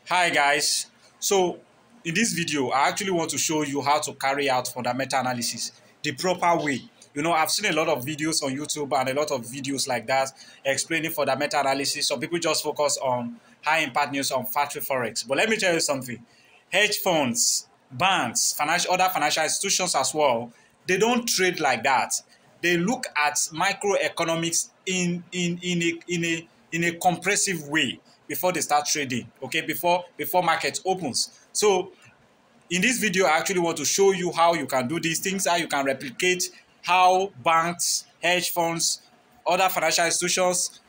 Hi guys, so in this video I actually want to show you how to carry out fundamental analysis the proper way. I've seen a lot of videos on YouTube and a lot of videos like that explaining fundamental analysis. Some people just focus on high impact news on factory forex, but let me tell you something. Hedge funds, banks, other financial institutions as well, they don't trade like that. They look at microeconomics in a compressive way before they start trading, okay, before market opens. So in this video I actually want to show you how you can do these things, how you can replicate how banks, hedge funds, other financial institutions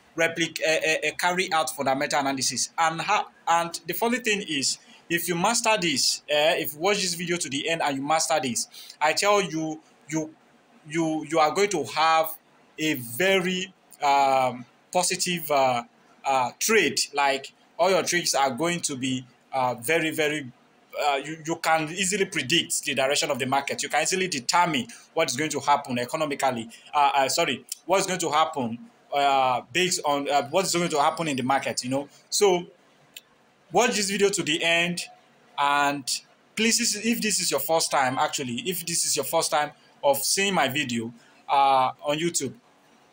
carry out fundamental analysis. And the funny thing is, if you master this, if you watch this video to the end and you master this, I tell you, you are going to have a very positive trade. Like, all your trades are going to be very you can easily predict the direction of the market. You can easily determine what is going to happen economically. What is going to happen based on what is going to happen in the market. So watch this video to the end, and please, if this is your first time, if this is your first time of seeing my video on YouTube,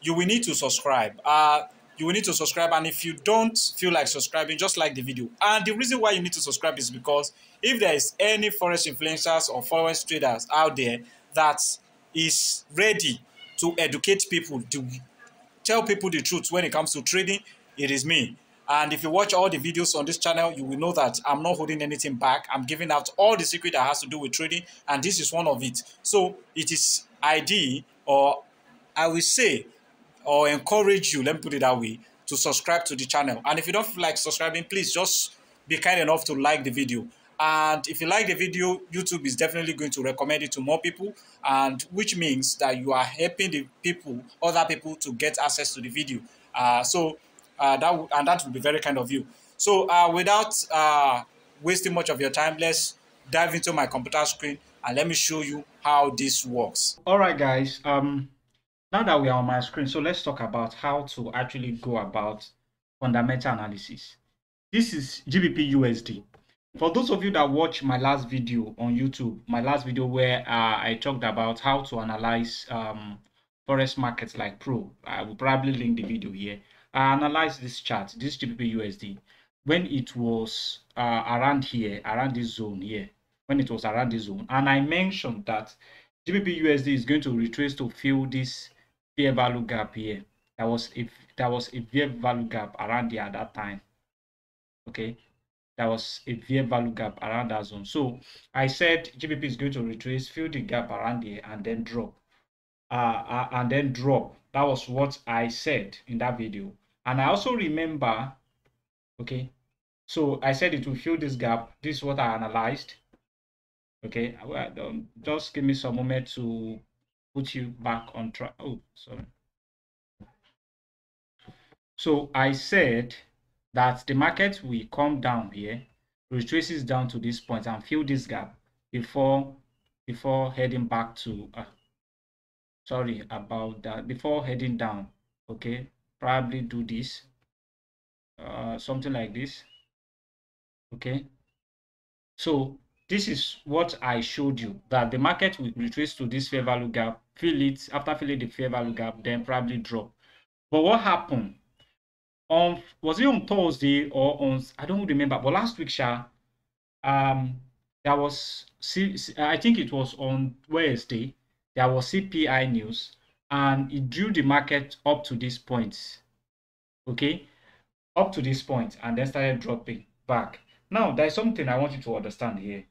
you will need to subscribe. And if you don't feel like subscribing, just like the video. And the reason why you need to subscribe is because if there is any forex influencers or forex traders out there that is ready to educate people, to tell people the truth when it comes to trading, it is me. And if you watch all the videos on this channel, you will know that I'm not holding anything back. I'm giving out all the secret that has to do with trading, and this is one of it. So it is ideal, or I will say, or encourage you, let me put it that way, to subscribe to the channel. And if you don't feel like subscribing, please just be kind enough to like the video. And if you like the video, YouTube is definitely going to recommend it to more people, and which means that you are helping other people to get access to the video. That would be very kind of you. So without wasting much of your time, let's dive into my computer screen and let me show you how this works. All right, guys. Now that we are on my screen, so let's talk about how to actually go about fundamental analysis. This is GBP USD. For those of you that watch my last video on YouTube, my last video where I talked about how to analyze forex markets like Pro, I will probably link the video here. I analyzed this chart, this GBP USD, when it was around here, around this zone here, when it was around this zone. And I mentioned that GBP USD is going to retrace to fill this fair value gap here. That was a fair value gap around there at that time. Okay, that was a fair value gap around that zone. So I said GBP is going to retrace, fill the gap around here, and then drop. That was what I said in that video. And I also remember, okay, so I said it will fill this gap. This is what I analyzed. Okay, just give me some moment to put you back on track. Oh, sorry. So I said that the market will come down here, retraces down to this point and fill this gap before heading back to sorry about that, before heading down. Okay, probably do this something like this. Okay, so this is what I showed you, that the market will retrace to this fair value gap, fill it. After filling the fair value gap, then probably drop. But what happened was it on Thursday or on, I don't remember, but last week, there was, I think it was on Wednesday, there was CPI news, and it drew the market up to this point. Okay, up to this point, and then started dropping back. Now there's something I want you to understand here.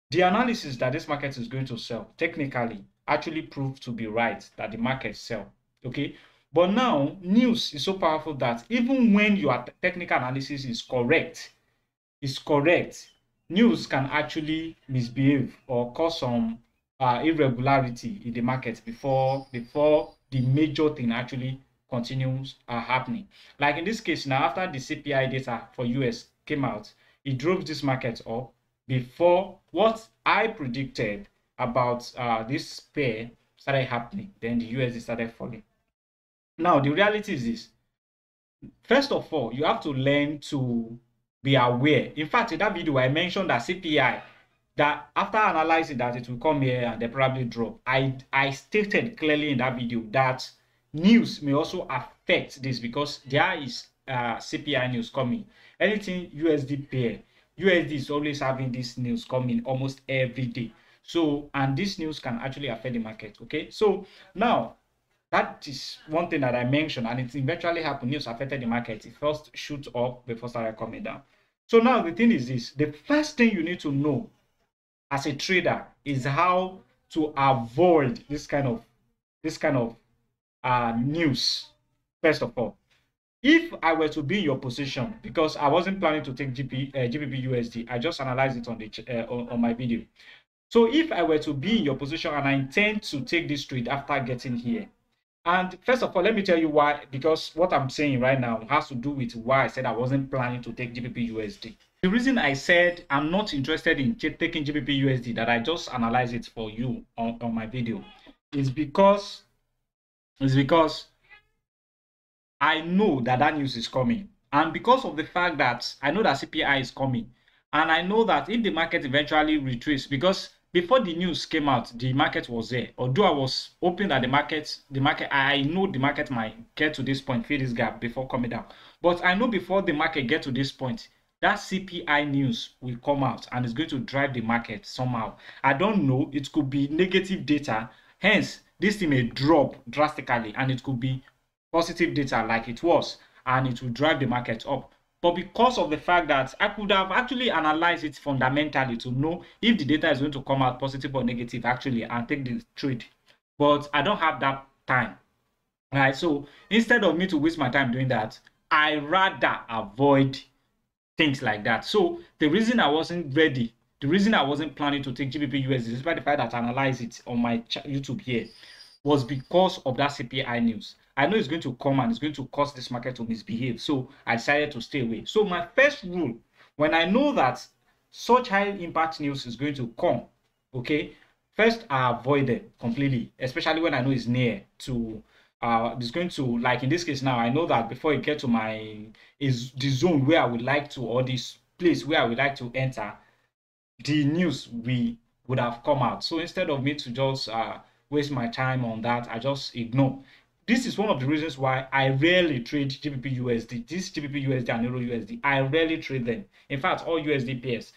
The analysis that this market is going to sell technically actually proved to be right, that the market sell. Okay, but now news is so powerful that even when your technical analysis is correct, news can actually misbehave or cause some irregularity in the market before the major thing actually continues happening. Like in this case now, after the CPI data for US came out, it drove this market up before what I predicted about this pair started happening. Then the USD started falling. Now the reality is this: first of all, you have to learn to be aware. In fact, in that video, I mentioned that CPI, that after analyzing that it will come here and they probably drop. I stated clearly in that video that news may also affect this because there is CPI news coming. Anything USD pair, USD is always having this news coming almost every day. So, and this news can actually affect the market. Okay, so now that is one thing that I mentioned, and it eventually happened. News affected the market. It first shoot up before started coming down. So now the thing is this: the first thing you need to know as a trader is how to avoid this kind of news. First of all, if I were to be in your position, because I wasn't planning to take GBP USD, I just analyzed it on the on my video. So if I were to be in your position and I intend to take this trade after getting here, and first of all, let me tell you why, because what I'm saying right now has to do with why I said I wasn't planning to take GBP USD. The reason I said I'm not interested in taking GBP USD, that I just analyze it for you on my video, is because I know that that news is coming. And because of the fact that I know that CPI is coming, and I know that if the market eventually retraces, because before the news came out, the market was there. Although I was hoping that the market, I know the market might get to this point, fill this gap before coming down. But I know before the market get to this point, that CPI news will come out and it's going to drive the market somehow. I don't know. It could be negative data. Hence, this thing may drop drastically, and it could be positive data like it was, and it will drive the market up. But because of the fact that I could have actually analyzed it fundamentally to know if the data is going to come out positive or negative actually and take the trade, but I don't have that time. Right, so instead of me to waste my time doing that, I rather avoid things like that. So the reason I wasn't ready, the reason I wasn't planning to take GBP USD, despite the fact that I analyze it on my YouTube here, was because of that CPI news. I know it's going to come and it's going to cause this market to misbehave. So I decided to stay away. So my first rule, when I know that such high impact news is going to come, okay, first I avoid it completely, especially when I know it's near to it's going to, like in this case now, I know that before it get to my is the zone where I would like to, or this place where I would like to enter, the news would have come out. So instead of me to just waste my time on that, I just ignore. This is one of the reasons why I rarely trade GBP USD. This GBP USD and Euro USD, I rarely trade them. In fact, all USD pairs,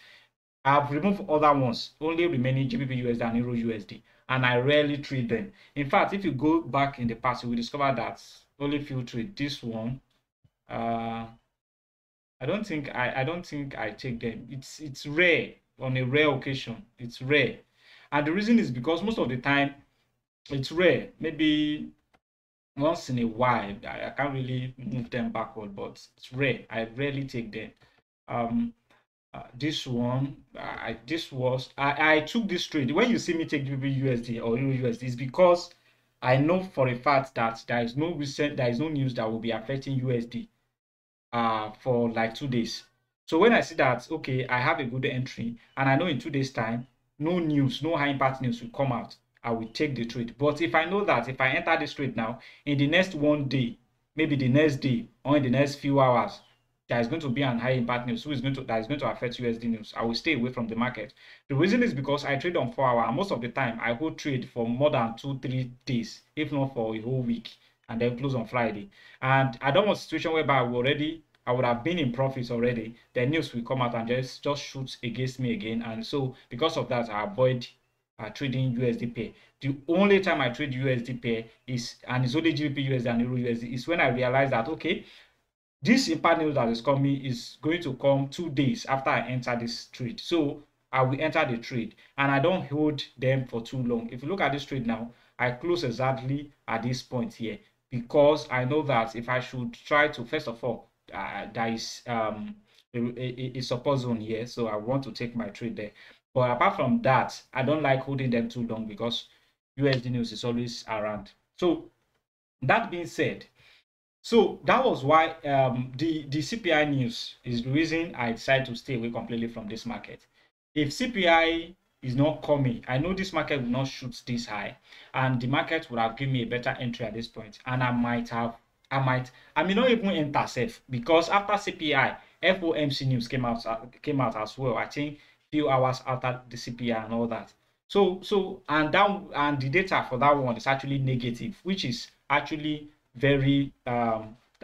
I've removed other ones, only remaining GBP USD and Euro USD, and I rarely trade them. In fact, if you go back in the past, you will discover that only few trade. This one, I don't think I take them. It's rare. On a rare occasion, it's rare, and the reason is because most of the time it's rare. Maybe once in a while, I can't really move them backward, but it's rare. I rarely take them. This one, I took this trade. When you see me take USD or Euro USD, it's because I know for a fact that there is no news that will be affecting USD for like 2 days. So when I see that, okay, I have a good entry and I know in 2 days time, no news, no high impact news will come out, I will take the trade. But if I know that if I enter this trade now, in the next 1 day, maybe the next day or in the next few hours, there is going to be an high impact news that is going to affect USD news, I will stay away from the market. The reason is because I trade on 4 hours, and most of the time I hold trade for more than 2-3 days, if not for a whole week, and then close on Friday. And I don't want a situation whereby I would have been in profits already. The news will come out and just shoot against me again. And so because of that, I avoid trading USD pair. The only time I trade USD pair is, and it's only GBP USD and Euro USD, is when I realize that, okay, this impact news that is coming is going to come 2 days after I enter this trade. So I will enter the trade and I don't hold them for too long. If you look at this trade now, I close exactly at this point here, because I know that if I should try to, first of all, there is a support zone here, so I want to take my trade there. But apart from that, I don't like holding them too long because USD news is always around. So that being said, so that was why the CPI news is the reason I decided to stay away completely from this market. If CPI is not coming, I know this market will not shoot this high, and the market would have given me a better entry at this point, and I may not even enter safe, because after CPI, FOMC news came out as well. I think few hours after the CPI and all that. So and the data for that one is actually negative, which is actually very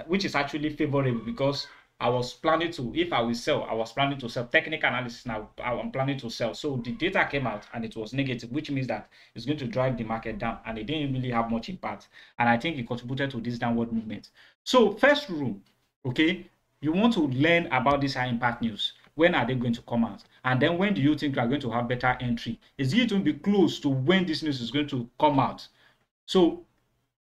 which is actually favorable, because I was planning to, if I will sell, I was planning to sell. Technical analysis now, I'm planning to sell. So the data came out and it was negative, which means that it's going to drive the market down, and it didn't really have much impact. And I think it contributed to this downward movement. So first rule, okay, you want to learn about this high impact news. When are they going to come out? And then when do you think you are going to have better entry? Is it going to be close to when this news is going to come out? So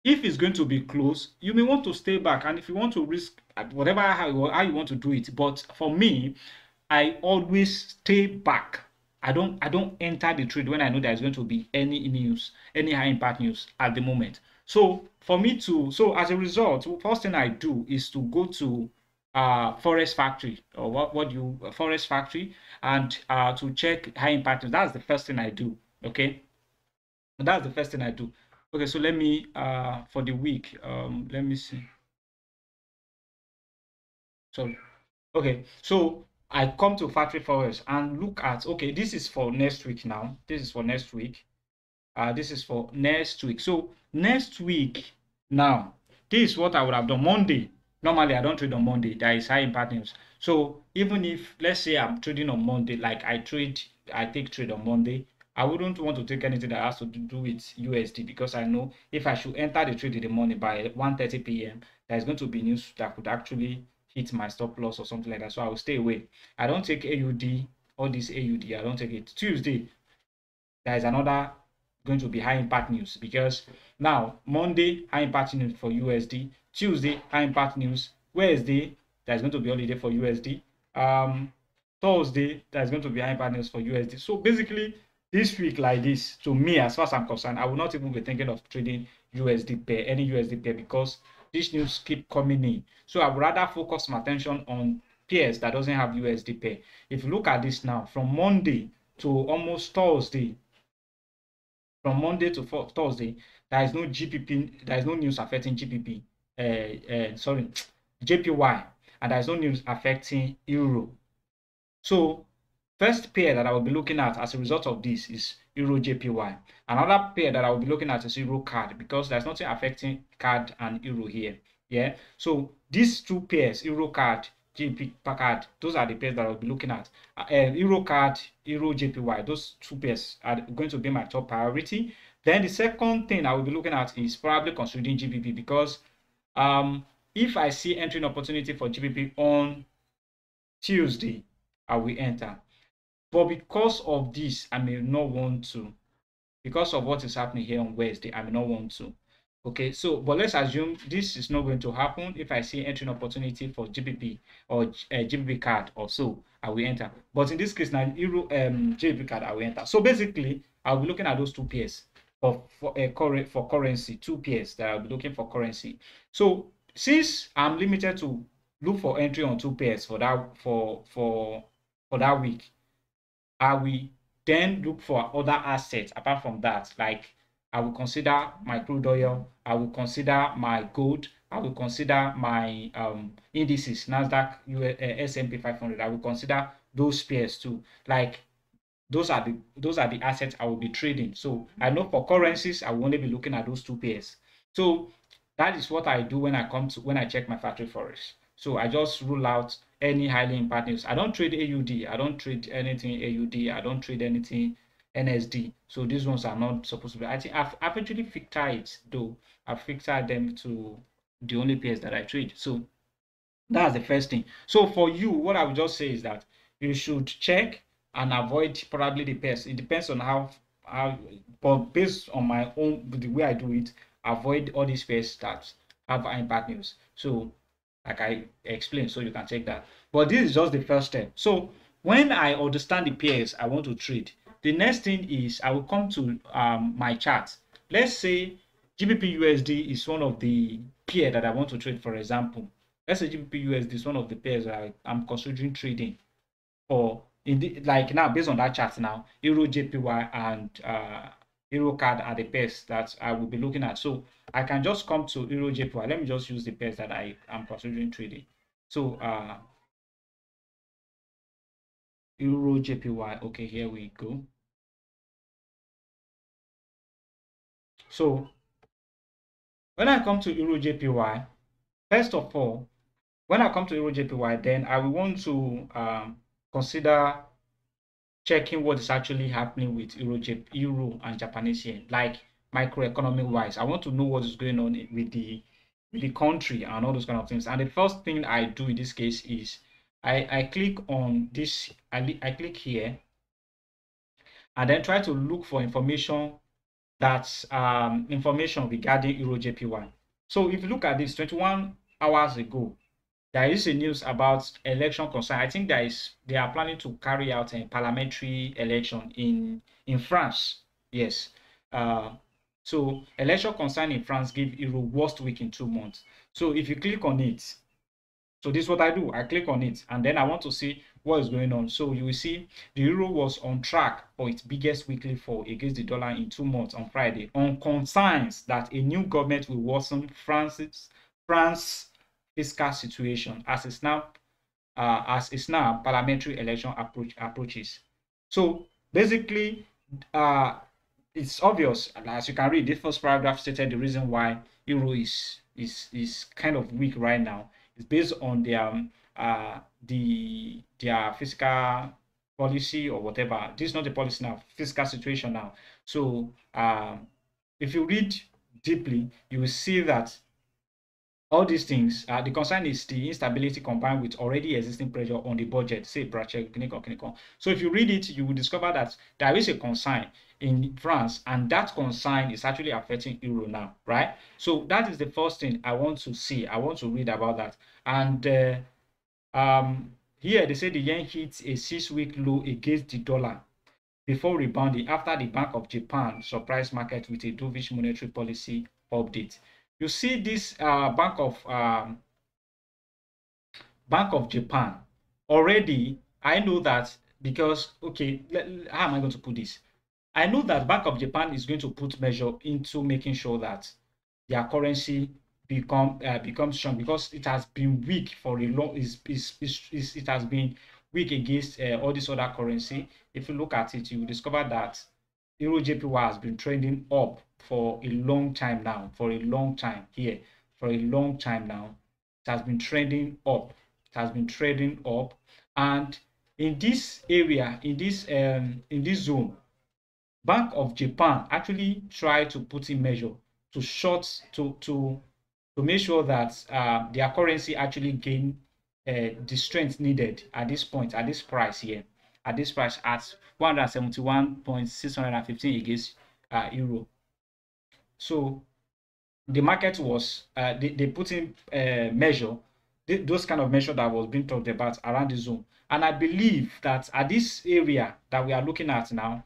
if it's going to be close, you may want to stay back. And if you want to risk whatever how you want to do it. But for me, I always stay back. I don't enter the trade when I know there's going to be any news, any high impact news at the moment. So for me to, so as a result, first thing I do is to go to forest factory, or forest factory, and to check high impact news. That's the first thing I do. Okay, that's the first thing I do. Okay, so let me for the week, let me see. Sorry. Okay, so I come to factory forest and look at, okay, this is for next week now. This is for next week. This is for next week. So next week now, this is what I would have done Monday. Normally, I don't trade on Monday. There is high impact news. So even if, let's say I'm trading on Monday, like I take trade on Monday, I wouldn't want to take anything that has to do with USD, because I know if I should enter the trade in the morning by 1:30 p.m., there's going to be news that could actually hit my stop loss or something like that. So I will stay away. I don't take AUD, all this AUD, I don't take it. Tuesday, there is another going to be high impact news, because now Monday high impact news for USD, Tuesday high impact news, Wednesday there's going to be holiday for USD, Thursday there's going to be high impact news for USD. So basically this week, like this, to me, as far as I'm concerned, I will not even be thinking of trading USD pair, any USD pair, because these news keep coming in. So I would rather focus my attention on pairs that doesn't have USD pair. If you look at this now, from Monday to almost Thursday, from Monday to Thursday, there is no GPP, there is no news affecting GPP, sorry, JPY, and there is no news affecting Euro. So first pair that I will be looking at as a result of this is Euro JPY. Another pair that I will be looking at is Euro CAD, because there's nothing affecting CAD and Euro here. Yeah. So these two pairs, Euro CAD, JP CAD, those are the pairs that I'll be looking at. Euro CAD, Euro JPY, those two pairs are going to be my top priority. Then the second thing I will be looking at is probably considering GBP, because if I see entering opportunity for GBP on Tuesday, I will enter. But because of this, I may not want to. Because of what is happening here on Wednesday, I may not want to. Okay, so but let's assume this is not going to happen. If I see entering opportunity for GBP or GBP card or so, I will enter. But in this case now, Euro GBP card, I will enter. So basically, I'll be looking at those two pairs for currency, two pairs that I'll be looking for currency. So since I'm limited to look for entry on two pairs for that that week, I will then look for other assets apart from that. Like I will consider my crude oil, I will consider my gold, I will consider my indices, Nasdaq, S&P 500. I will consider those pairs too. Like those are the assets I will be trading. So I know for currencies, I will only be looking at those two pairs. So that is what I do when I check my factory forest. So I just rule out any highly impact news. I don't trade AUD. I don't trade anything AUD. I don't trade anything NSD. So these ones are not supposed to be. I think I've actually filtered it though. I've filtered them to the only pairs that I trade. So that's the first thing. So for you, what I would just say is that you should check and avoid probably the pairs. It depends on how, but based on my own, the way I do it, avoid all these pairs that have impact news. So like I explained, so you can check that. But this is just the first step. So when I understand the pairs I want to trade, the next thing is I will come to my chart. Let's say GBP USD is one of the pair that I want to trade. For example, let's say GBP USD is one of the pairs I'm considering trading for. Like now, based on that chart now, Euro JPY and Euro CAD are the pairs that I will be looking at. So I can just come to Euro JPY. Let me just use the pairs that I am considering trading. So Euro JPY. Okay, here we go. So when I come to Euro JPY, first of all, when I come to Euro JPY, then I will want to consider checking what is actually happening with Euro and Japanese yen, like microeconomic wise. I want to know what is going on with the country and all those kind of things. And the first thing I do in this case is I click on this, I click here and then try to look for information that's information regarding Euro JPY. So if you look at this 21 hours ago, there is a news about election concern. I think they are planning to carry out a parliamentary election in France. Yes. Uh, so election concern in France give Euro worst week in 2 months. So if you click on it, so this is what I do. I click on it and then I want to see what is going on. So you will see the euro was on track for its biggest weekly fall against the dollar in 2 months on Friday on concerns that a new government will worsen France fiscal situation as it's now parliamentary election approaches. So basically, it's obvious, as you can read. This first paragraph stated the reason why euro is kind of weak right now. It's based on their their fiscal policy or whatever. This is not a policy now, fiscal situation now. So if you read deeply, you will see that all these things, the concern is the instability combined with already existing pressure on the budget, say Brache, Clinical. So if you read it, you will discover that there is a concern in France, and that concern is actually affecting euro now, right? So that is the first thing I want to see. I want to read about that. And here they say the yen hits a 6-week low against the dollar before rebounding after the Bank of Japan surprised market with a dovish monetary policy update. You see this Bank of Japan already. I know that because, okay, how am I going to put this? I know that Bank of Japan is going to put measure into making sure that their currency becomes strong, because it has been weak for a long. It has been weak against all this other currency. If you look at it, you will discover that Euro JPY has been trending up for a long time now. For a long time here, for a long time now, it has been trending up. It has been trading up, and in this area, in this zone, Bank of Japan actually try to put in measure to short to make sure that their currency actually gain the strength needed at this point, at this price here, at this price at 171.615 against euro. So the market was they put in measure, those kind of measure that was being talked about around the zone. And I believe that at this area that we are looking at now,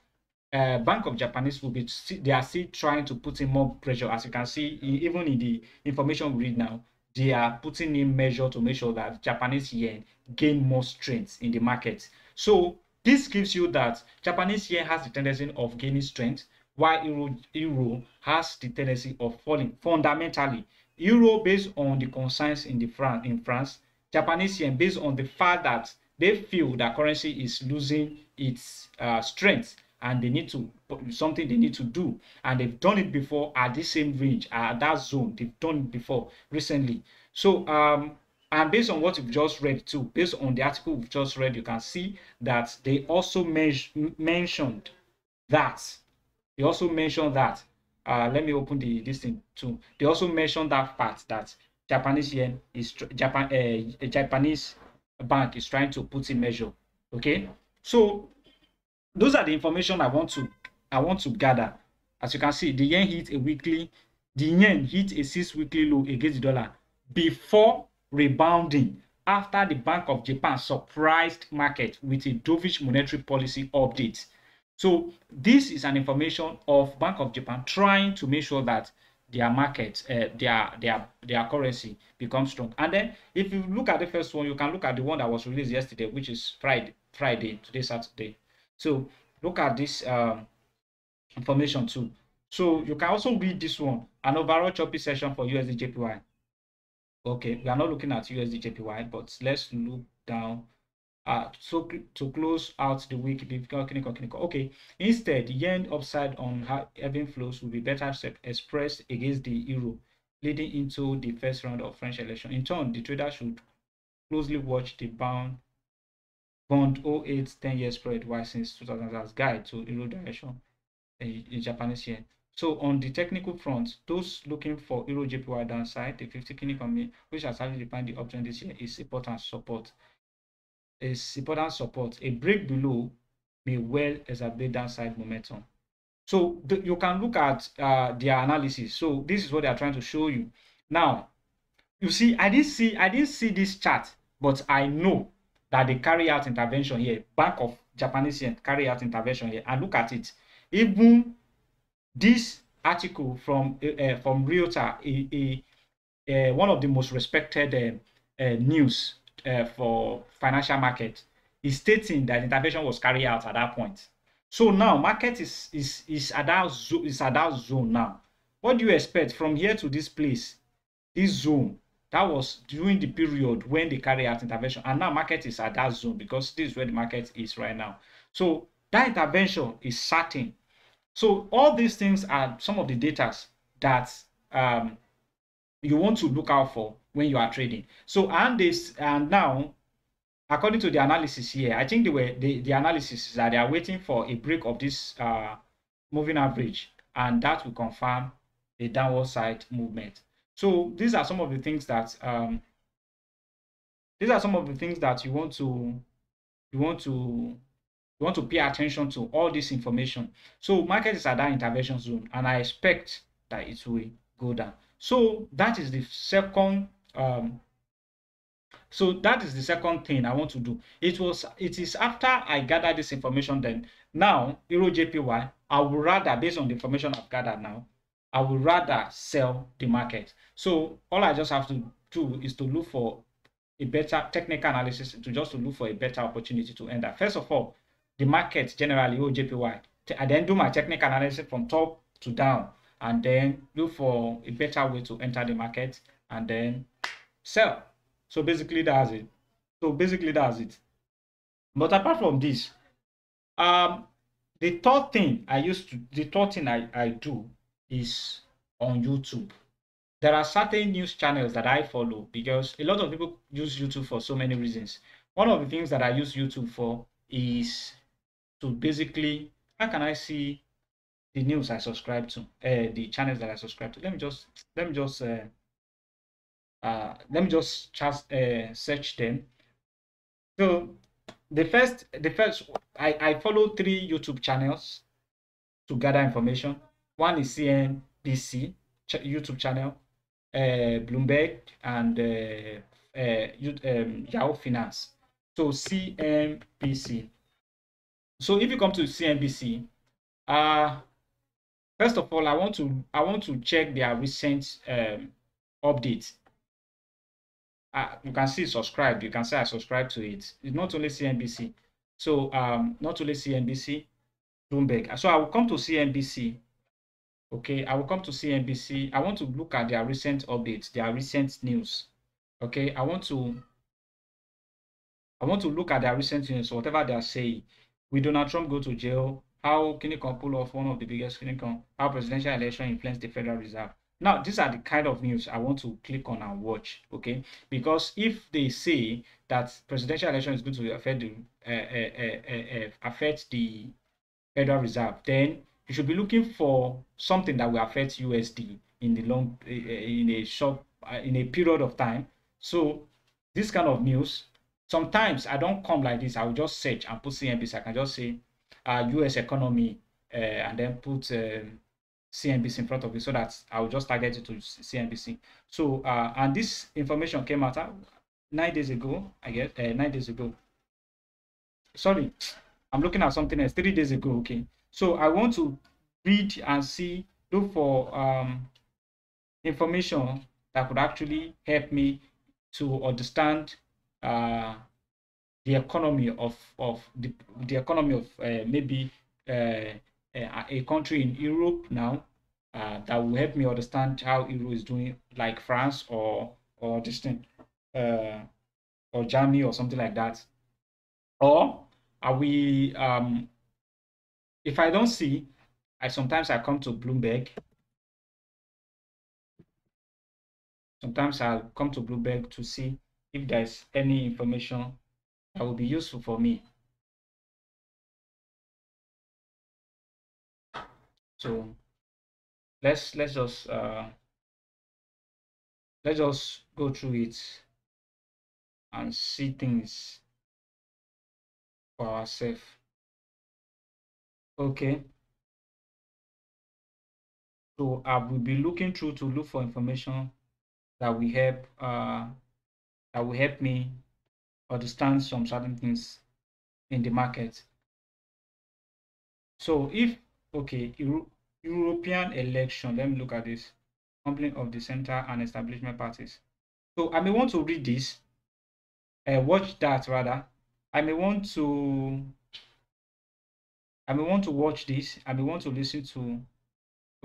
Bank of Japanese will be, they are still trying to put in more pressure. As you can see, even in the information we read now, they are putting in measure to make sure that Japanese yen gain more strength in the market. So this gives you that Japanese yen has the tendency of gaining strength, while euro has the tendency of falling. Fundamentally, euro based on the concerns in France, Japanese yen based on the fact that they feel that currency is losing its strength, and they need to something they need to do, and they've done it before at the same range, at that zone. They've done it before recently. So and based on what you've just read too, based on the article we've just read, you can see that they also mentioned that let me open this thing too. They also mentioned that fact that Japanese yen is Japanese bank is trying to put in measure. Okay, so those are the information I want to gather. As you can see, the yen hit a 6-weekly low against the dollar before rebounding after the Bank of Japan surprised market with a dovish monetary policy update. So this is an information of Bank of Japan trying to make sure that their market, their currency becomes strong. And then if you look at the first one, you can look at the one that was released yesterday, which is Friday, today Saturday. So look at this information too. So you can also read this one, an overall choppy session for USD JPY. Okay, we are not looking at USD JPY, but let's look down So to close out the week, okay. Instead, yen upside on having flows will be better expressed against the euro, leading into the first round of French election. In turn, the trader should closely watch the bond 08 10-year spread wide since 2000 as guide to euro direction in Japanese yen. So on the technical front, those looking for euro JPY downside, the 50 Kini company, which has actually defined the uptrend this year, is important support. A break below may well exacerbate downside momentum. So you can look at their analysis. So this is what they are trying to show you. Now, you see, I didn't see this chart, but I know that they carry out intervention here. Bank of Japanese yen carry out intervention here, and look at it. Even this article from Realtor, one of the most respected news for financial market, is stating that intervention was carried out at that point. So now market is at that zone now. What do you expect from here to this place, this zone? That was during the period when they carry out intervention, and now market is at that zone because this is where the market is right now. So that intervention is certain. So all these things are some of the data that you want to look out for when you are trading. So and now, according to the analysis here, I think the analysis is that they are waiting for a break of this moving average, and that will confirm a downward side movement. So these are some of the things that you want to pay attention to, all this information. So market is at that intervention zone, and I expect that it will go down. So that is the second thing I want to do. It is after I gather this information, then now euro JPY, I would rather, based on the information I've gathered now, I would rather sell the market. So all I just have to do is to look for a better technical analysis, to look for a better opportunity to enter. First of all, the market generally, JPY, I then do my technical analysis from top to down, and then look for a better way to enter the market and then sell. So basically that's it. But apart from this, the third thing I do is on YouTube. There are certain news channels that I follow because a lot of people use YouTube for so many reasons. One of the things that I use YouTube for is to basically, how can I see the news I subscribe to, the channels that I subscribe to? Let me just search them. So the first I follow 3 YouTube channels to gather information. One is CNBC YouTube channel, Bloomberg, and Yahoo Finance. So CNBC. So if you come to CNBC, first of all, I want to check their recent updates. You can see subscribed. You can say I subscribe to it. It's not only CNBC. So not only CNBC, Bloomberg. So I will come to CNBC. Okay, I will come to CNBC. I want to look at their recent updates, their recent news. Okay, I want to look at their recent news, whatever they are saying. Will Donald Trump go to jail? How can he pull off one of the biggest how presidential election influence the Federal Reserve? Now, these are the kind of news I want to click on and watch, okay? Because if they say that presidential election is going to affect the Federal Reserve, then you should be looking for something that will affect USD in a period of time. So this kind of news, sometimes I don't come like this. I will just search and put CNBC. I can just say US economy and then put CNBC in front of it, so that I will just target it to CNBC. So and this information came out 9 days ago, I guess. 9 days ago. Sorry, I'm looking at something else. 3 days ago. Okay. So I want to read and look for information that could actually help me to understand the economy of maybe a country in Europe now, that will help me understand how Euro is doing, like France or this thing, or Germany or something like that. Or are we if I don't see, sometimes I come to Bloomberg. Sometimes I'll come to Bloomberg to see if there's any information that will be useful for me. So let's just go through it and see things for ourselves. Okay. So I will be looking through to look for information that will help me understand some certain things in the market. So if okay, European election, let me look at this. Company of the center and establishment parties. So I may want to read this, watch that rather. I may want to watch this. I may want to listen to.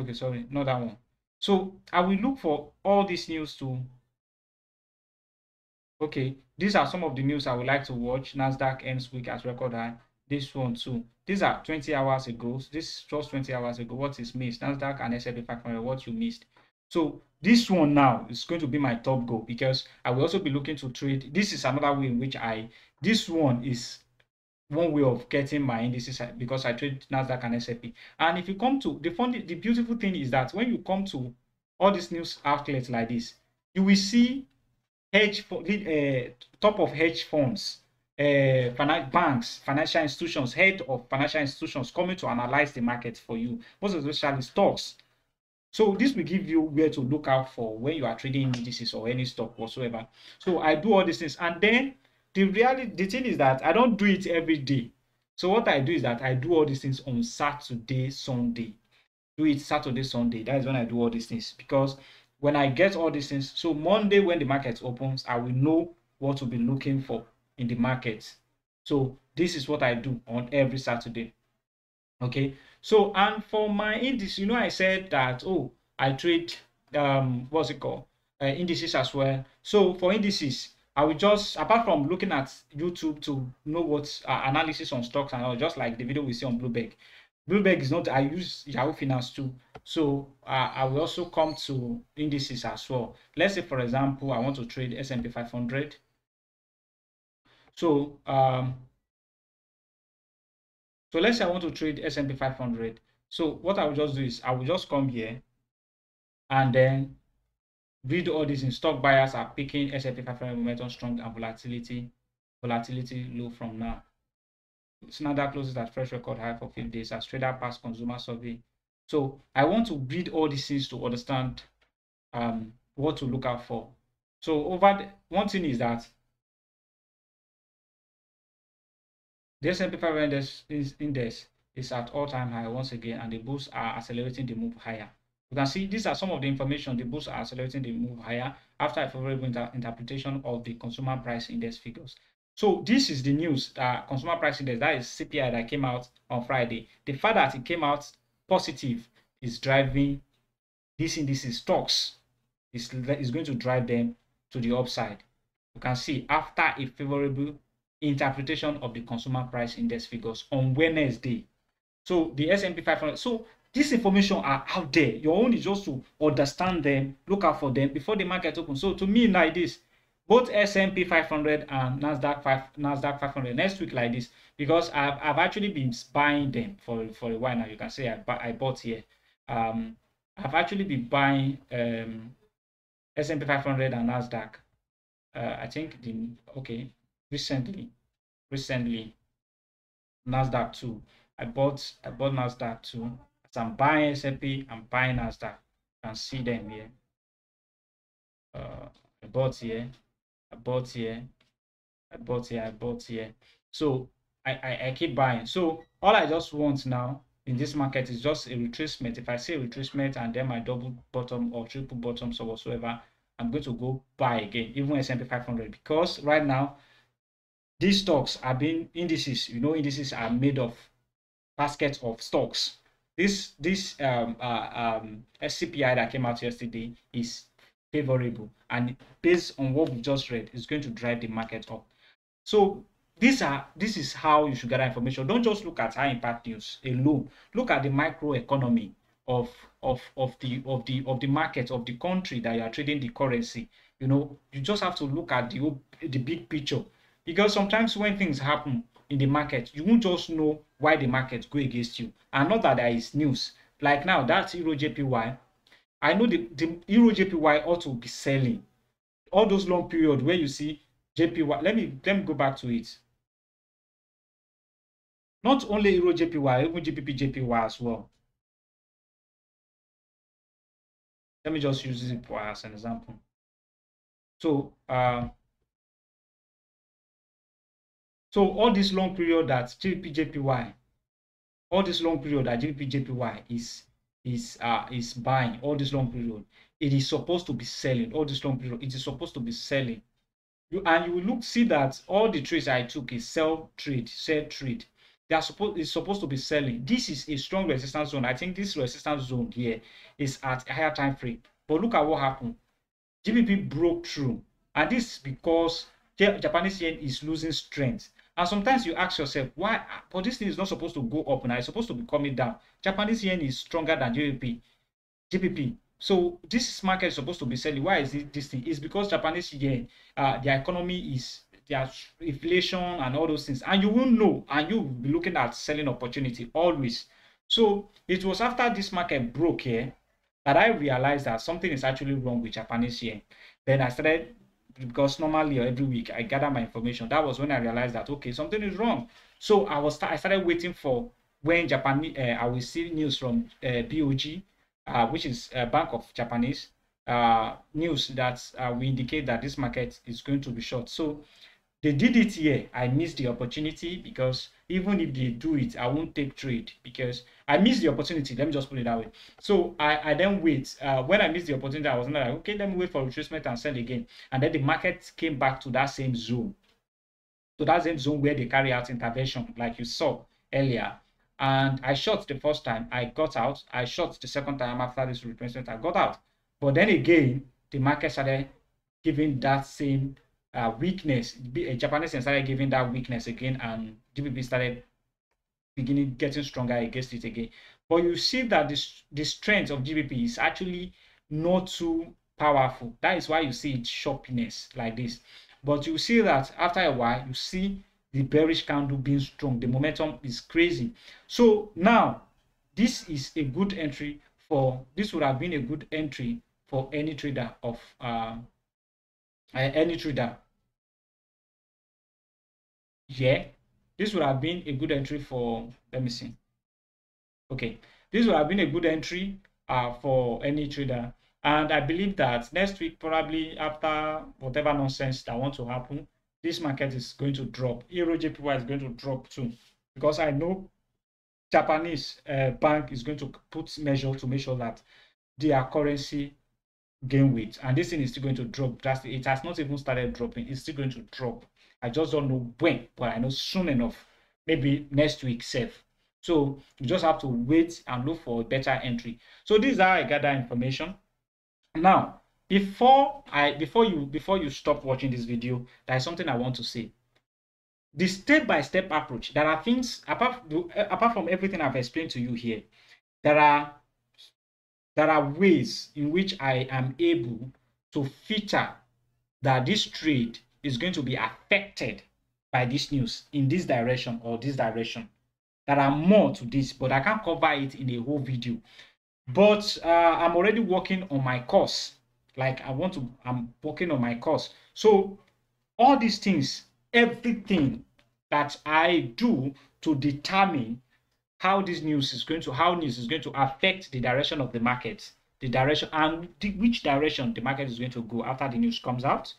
Okay, sorry, not that one. So I will look for all these news to. Okay, these are some of the news I would like to watch. Nasdaq ends week at record high. This one too. These are 20 hours ago. This just 20 hours ago. What is missed? Nasdaq and S&P 500. What you missed. So this one now is going to be my top goal because I will also be looking to trade. This is another way in which this one is one way of getting my indices because I trade Nasdaq and S&P. And if you come to the beautiful thing is that when you come to all these news outlets like this, you will see top of hedge funds, banks, financial institutions, head of financial institutions coming to analyze the market for you, most especially stocks. So this will give you where to look out for when you are trading indices or any stock whatsoever. So I do all these things, and then the thing is that I don't do it every day. So what I do is that I do all these things on Saturday, Sunday. Do it Saturday, Sunday. That is when I do all these things because when I get all these things, so Monday when the market opens, I will know what to be looking for in the market. So this is what I do on every Saturday. Okay, so and for my indices, I said that I trade what's it called, indices as well. So for indices, I will just, apart from looking at YouTube to know what analysis on stocks and all, just like the video we see on Bloomberg is not, I use Yahoo Finance too. So I will also come to indices as well. Let's say for example I want to trade S&P 500. So so let's say I want to trade S&P 500. So what I will just do is I will just come here and then read all these in stock buyers are picking S&P 500 momentum strong and volatility low from now. Snapback closes at fresh record high for 5 days as trader pass consumer survey. So I want to read all these things to understand what to look out for. So one thing is that the S&P 500 index is at all-time high once again, and the bulls are accelerating the move higher. You can see these are some of the information. The bulls are accelerating the move higher after a favorable interpretation of the consumer price index figures. So this is the news that consumer price index, that is CPI, that came out on Friday. The fact that it came out positive is driving these indices stocks. Is going to drive them to the upside. You can see after a favorable interpretation of the consumer price index figures on Wednesday. So the S&P 500. So this information are out there. Your own is just to understand them, look out for them before the market opens. So to me like this, both S&P 500 and Nasdaq 500 next week like this, because I've actually been buying them for a while now. You can say I bought here. I've actually been buying S&P 500 and Nasdaq. I think recently Nasdaq too. I bought Nasdaq too. As I'm buying S&P, I'm buying Nasdaq. You can see them here. I bought here. I bought here. I bought here. I bought here. So I keep buying. So all I just want now in this market is just a retracement. If I see a retracement and then my double bottom or triple bottoms or whatsoever, I'm going to go buy again, even S&P 500, because right now these stocks are being indices. Indices are made of baskets of stocks. This SCPI that came out yesterday is favorable, and based on what we just read, is going to drive the market up. So this is how you should gather information. Don't just look at high impact news alone. Look at the microeconomy of of the market of the country that you are trading the currency. You just have to look at the big picture, because sometimes when things happen in the market, you won't just know why the market go against you, and not that there is news. Like now, that's Euro JPY. I know the Euro JPY ought to be selling. All those long periods where you see JPY. Let me go back to it. Not only Euro JPY, even GBP JPY as well. Let me just use it as an example. So, all this long period that GBP JPY, all this long period that GBP JPY is buying, all this long period, it is supposed to be selling. All this long period, it is supposed to be selling. You will see that all the trades I took is sell trade. It's supposed to be selling. This is a strong resistance zone. I think this resistance zone here is at a higher time frame. But look at what happened. GBP broke through, and this is because Japanese yen is losing strength. And sometimes you ask yourself, why? But this thing is not supposed to go up now. It's supposed to be coming down. Japanese yen is stronger than GBP. So this market is supposed to be selling. Why is this thing? It's because Japanese yen, their economy is their inflation and all those things, and you will know, and you will be looking at selling opportunity always. So it was after this market broke here that I realized that something is actually wrong with Japanese yen. Then I started, because normally every week I gather my information. That was when I realized that okay, something is wrong. So I started waiting for when I will see news from BOG, which is Bank of Japanese, news that will indicate that this market is going to be short. So they did it here. I missed the opportunity, because even if they do it, I won't take trade because I missed the opportunity. Let me just put it that way. So I then wait. When I missed the opportunity, I was not like, okay, let me wait for retracement and sell again. And then the market came back to that same zone. So that same zone where they carry out intervention, like you saw earlier. And I shot the first time, I got out. I shot the second time after this retracement, I got out. But then again, the market started giving that same weakness. Japanese started giving that weakness again, and GBP started getting stronger against it again. But you see that the strength of GBP is actually not too powerful. That is why you see its sharpness like this. But you see that after a while, you see the bearish candle being strong. The momentum is crazy. So now, this is a good entry for, this would have been a good entry for any trader of any trader. Yeah, this would have been a good entry for, let me see. Okay, this would have been a good entry for any trader. And I believe that next week, probably after whatever nonsense that wants to happen, this market is going to drop. Euro JPY is going to drop too, because I know Japanese bank is going to put measure to make sure that their currency gain weight, and this thing is still going to drop. It has not even started dropping. It's still going to drop. I just don't know when, but I know soon enough, maybe next week safe. So you just have to wait and look for a better entry. So this is how I gather information. Now, before you stop watching this video, there is something I want to say. The step-by-step approach, there are things apart from everything I've explained to you here. There are ways in which I am able to filter that this trade is going to be affected by this news in this direction or this direction. There are more to this, but I can't cover it in a whole video. But I'm already working on my course. I'm working on my course. So all these things, everything that I do to determine how news is going to affect the direction of the market, the direction and which direction the market is going to go after the news comes out,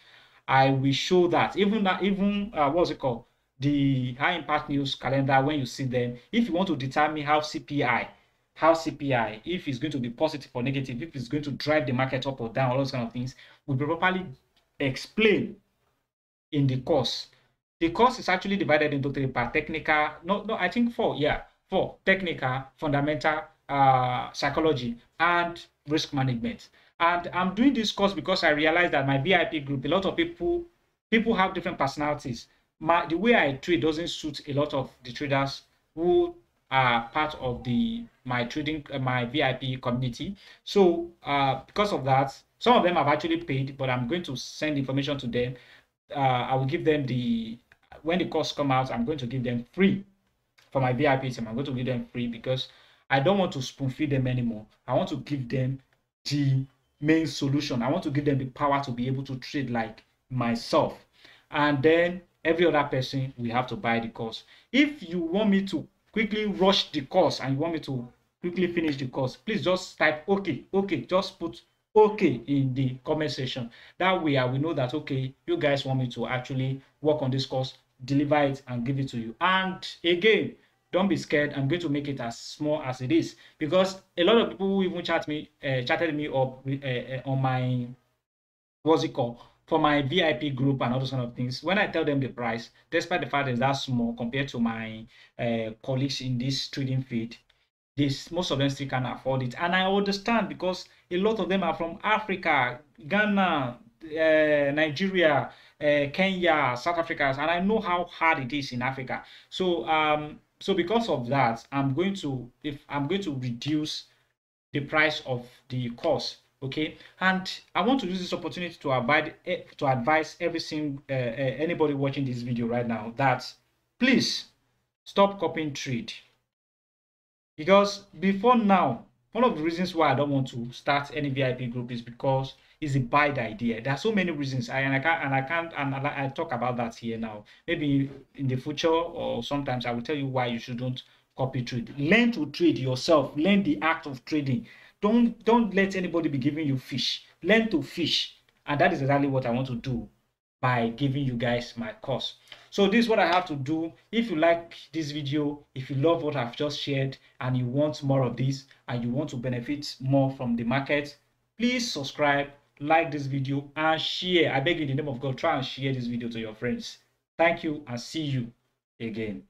I will show that. Even what's it called, the high impact news calendar, when you see them, if you want to determine how CPI, if it's going to be positive or negative, if it's going to drive the market up or down, all those kind of things, will be properly explained in the course. The course is actually divided into 3 parts: technical, I think 4, yeah, 4: technical, fundamental, psychology, and risk management. And I'm doing this course because I realized that my VIP group, a lot of people have different personalities. the way I trade doesn't suit a lot of the traders who are part of my trading my VIP community. So because of that, some of them have actually paid, but I'm going to send information to them. I will give them when the course come out, I'm going to give them free for my VIP team. I'm going to give them free because I don't want to spoon feed them anymore. I want to give them the main solution. I want to give them the power to be able to trade like myself. And then every other person will have to buy the course. If you want me to quickly rush the course and you want me to quickly finish the course, please just type okay. Just put okay in the comment section. That way I will know that okay, you guys want me to actually work on this course, deliver it and give it to you. And again, don't be scared. I'm going to make it as small as it is, because a lot of people who even chatted me up on my, what's it called, for my VIP group and all those kind of things. When I tell them the price, despite the fact that it's that small compared to my colleagues in this trading field, most of them still can't afford it. And I understand, because a lot of them are from Africa, Ghana, Nigeria, Kenya, South Africa, and I know how hard it is in Africa. So because of that, I'm going to reduce the price of the course. Okay, and I want to use this opportunity to advise anybody watching this video right now that please stop copying trade. Because before now, one of the reasons why I don't want to start any VIP group is because it's a bad idea. There are so many reasons, I talk about that here now. Maybe in the future, or sometimes I will tell you why you shouldn't copy trade. Learn to trade yourself. Learn the act of trading. Don't let anybody be giving you fish. Learn to fish, and that is exactly what I want to do by giving you guys my course. So this is what I have to do. If you like this video, if you love what I've just shared and you want more of this and you want to benefit more from the market, please subscribe, like this video and share. I beg you in the name of God, try and share this video to your friends. Thank you and see you again.